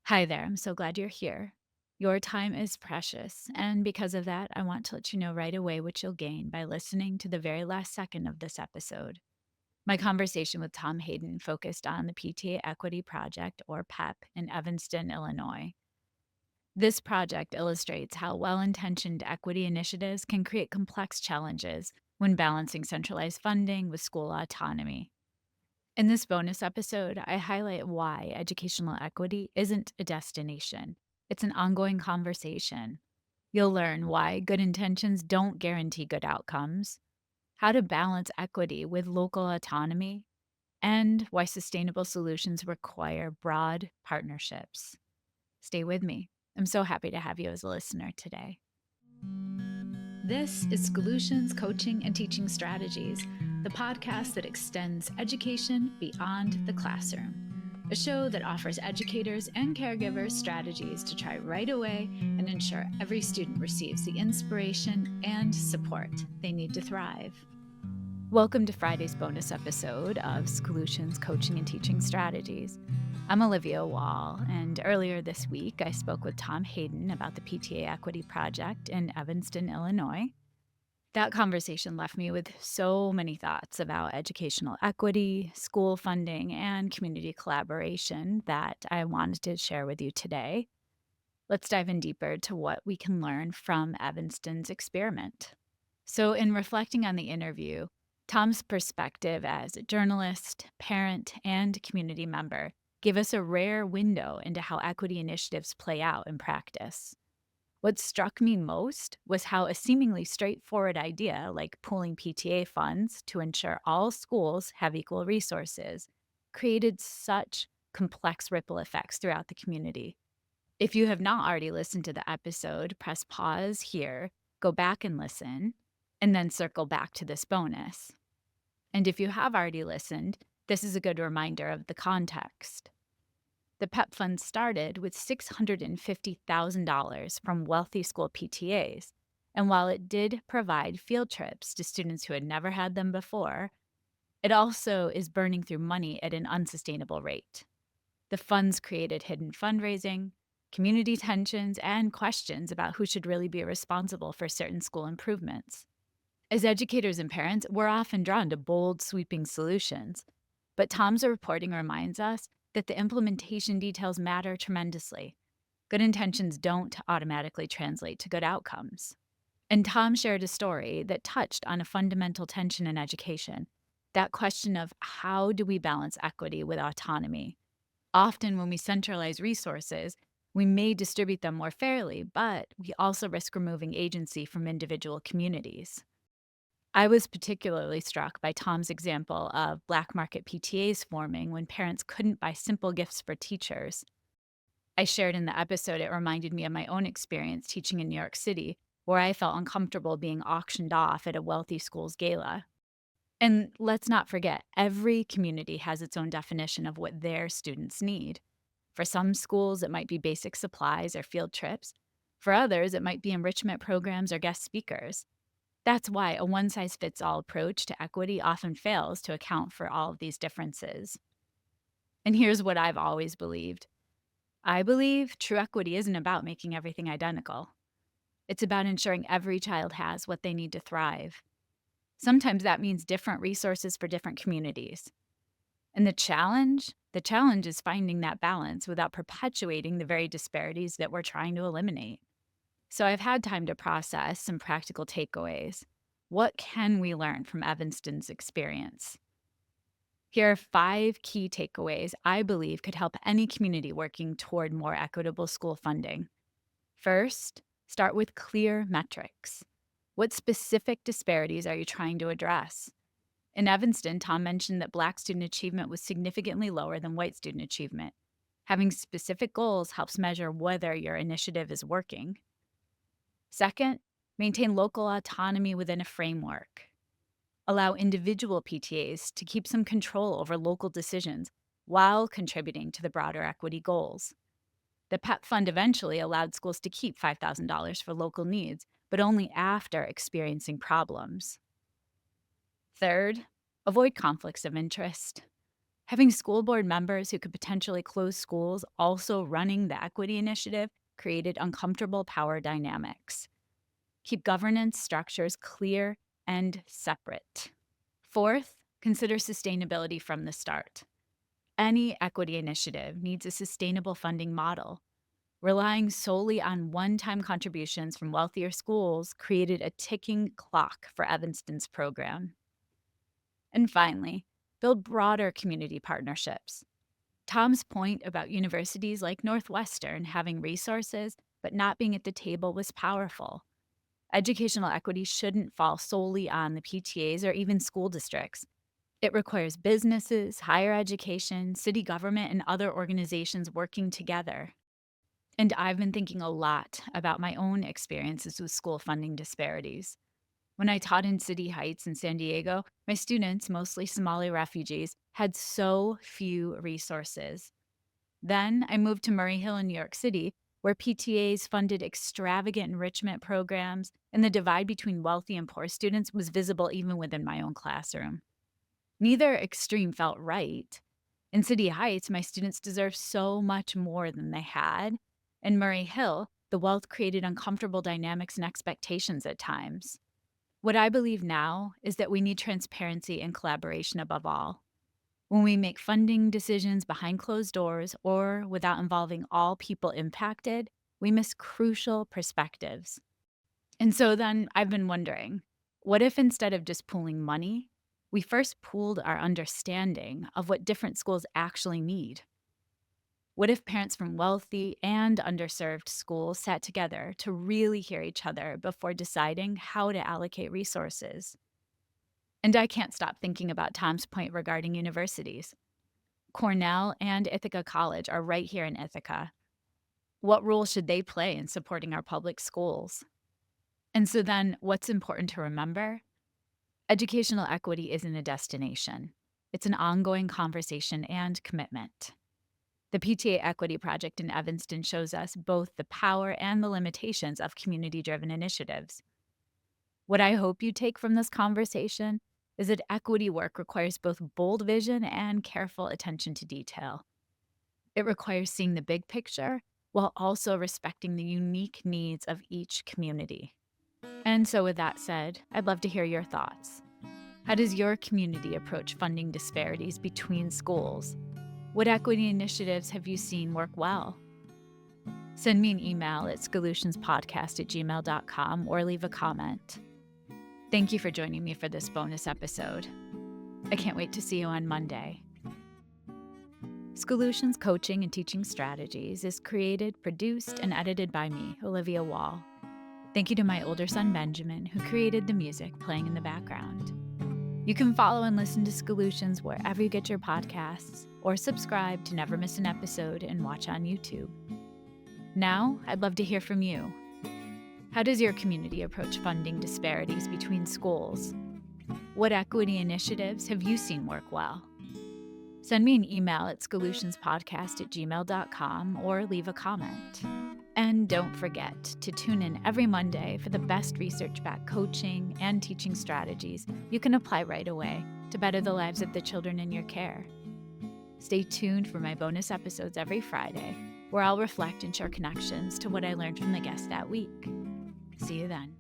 Hi there. I'm so glad you're here. Your time is precious, and because of that, I want to let you know right away what you'll gain by listening to the very last second of this episode. My conversation with Tom Hayden focused on the PTA Equity Project, or PEP, in Evanston, Illinois. This project illustrates how well intentioned equity initiatives can create complex challenges when balancing centralized funding with school autonomy. In this bonus episode, I highlight why educational equity isn't a destination, it's an ongoing conversation. You'll learn why good intentions don't guarantee good outcomes, how to balance equity with local autonomy, and why sustainable solutions require broad partnerships. Stay with me. I'm so happy to have you as a listener today. This is Solutions Coaching and Teaching Strategies, the podcast that extends education beyond the classroom. A show that offers educators and caregivers strategies to try right away and ensure every student receives the inspiration and support they need to thrive. Welcome to Friday's bonus episode of Solutions Coaching and Teaching Strategies. I'm Olivia Wall, and earlier this week I spoke with Tom Hayden about the PTA Equity Project in Evanston, Illinois. That conversation left me with so many thoughts about educational equity, school funding, and community collaboration that I wanted to share with you today. Let's dive in deeper to what we can learn from Evanston's experiment. So, in reflecting on the interview, Tom's perspective as a journalist, parent, and community member gave us a rare window into how equity initiatives play out in practice. What struck me most was how a seemingly straightforward idea, like pooling PTA funds to ensure all schools have equal resources, created such complex ripple effects throughout the community. If you have not already listened to the episode, press pause here, go back and listen, and then circle back to this bonus. And if you have already listened, this is a good reminder of the context. The PEP fund started with $650,000 from wealthy school PTAs, and while it did provide field trips to students who had never had them before, it also is burning through money at an unsustainable rate. The funds created hidden fundraising, community tensions, and questions about who should really be responsible for certain school improvements. As educators and parents, we're often drawn to bold, sweeping solutions. But Tom's reporting reminds us that the implementation details matter tremendously. Good intentions don't automatically translate to good outcomes. And Tom shared a story that touched on a fundamental tension in education, that question of how do we balance equity with autonomy? Often, when we centralize resources, we may distribute them more fairly, but we also risk removing agency from individual communities. I was particularly struck by Tom's example of black market PTAs forming when parents couldn't buy simple gifts for teachers. I shared in the episode it reminded me of my own experience teaching in New York City, where I felt uncomfortable being auctioned off at a wealthy school's gala. And let's not forget, every community has its own definition of what their students need. For some schools, it might be basic supplies or field trips. For others, it might be enrichment programs or guest speakers. That's why a one size fits all approach to equity often fails to account for all of these differences. And here's what I've always believed: I believe true equity isn't about making everything identical, it's about ensuring every child has what they need to thrive. Sometimes that means different resources for different communities. And the challenge is finding that balance without perpetuating the very disparities that we're trying to eliminate. So I've had time to process some practical takeaways. What can we learn from Evanston's experience? Here are 5 key takeaways I believe could help any community working toward more equitable school funding. First, start with clear metrics. What specific disparities are you trying to address? In Evanston, Tom mentioned that Black student achievement was significantly lower than white student achievement. Having specific goals helps measure whether your initiative is working. Second, maintain local autonomy within a framework. Allow individual PTAs to keep some control over local decisions while contributing to the broader equity goals. The PEP fund eventually allowed schools to keep $5,000 for local needs, but only after experiencing problems. Third, avoid conflicts of interest. Having school board members who could potentially close schools also running the equity initiative created uncomfortable power dynamics. Keep governance structures clear and separate. Fourth, consider sustainability from the start. Any equity initiative needs a sustainable funding model. Relying solely on one time contributions from wealthier schools created a ticking clock for Evanston's program. And finally, build broader community partnerships. Tom's point about universities like Northwestern having resources but not being at the table was powerful. Educational equity shouldn't fall solely on the PTAs or even school districts. It requires businesses, higher education, city government, and other organizations working together. And I've been thinking a lot about my own experiences with school funding disparities. When I taught in City Heights in San Diego, my students, mostly Somali refugees, had so few resources. Then I moved to Murray Hill in New York City, where PTAs funded extravagant enrichment programs, and the divide between wealthy and poor students was visible even within my own classroom. Neither extreme felt right. In City Heights, my students deserved so much more than they had. In Murray Hill, the wealth created uncomfortable dynamics and expectations at times. What I believe now is that we need transparency and collaboration above all. When we make funding decisions behind closed doors or without involving all people impacted, we miss crucial perspectives. And so then I've been wondering, what if instead of just pooling money, we first pooled our understanding of what different schools actually need? What if parents from wealthy and underserved schools sat together to really hear each other before deciding how to allocate resources? And I can't stop thinking about Tom's point regarding universities. Cornell and Ithaca College are right here in Ithaca. What role should they play in supporting our public schools? And so then, what's important to remember? Educational equity isn't a destination. It's an ongoing conversation and commitment. The PTA Equity Project in Evanston shows us both the power and the limitations of community-driven initiatives. What I hope you take from this conversation is that equity work requires both bold vision and careful attention to detail. It requires seeing the big picture while also respecting the unique needs of each community. And so, with that said, I'd love to hear your thoughts. How does your community approach funding disparities between schools? What equity initiatives have you seen work well? Send me an email at solutionspodcast@gmail.com or leave a comment. Thank you for joining me for this bonus episode. I can't wait to see you on Monday. Solutions Coaching and Teaching Strategies is created, produced, and edited by me, Olivia Wall. Thank you to my older son, Benjamin, who created the music playing in the background. You can follow and listen to Solutions wherever you get your podcasts, or subscribe to never miss an episode and watch on YouTube. Now, I'd love to hear from you. How does your community approach funding disparities between schools? What equity initiatives have you seen work well? Send me an email at solutionspodcast@gmail.com or leave a comment. And don't forget to tune in every Monday for the best research-backed coaching and teaching strategies you can apply right away to better the lives of the children in your care. Stay tuned for my bonus episodes every Friday, where I'll reflect and share connections to what I learned from the guest that week. See you then.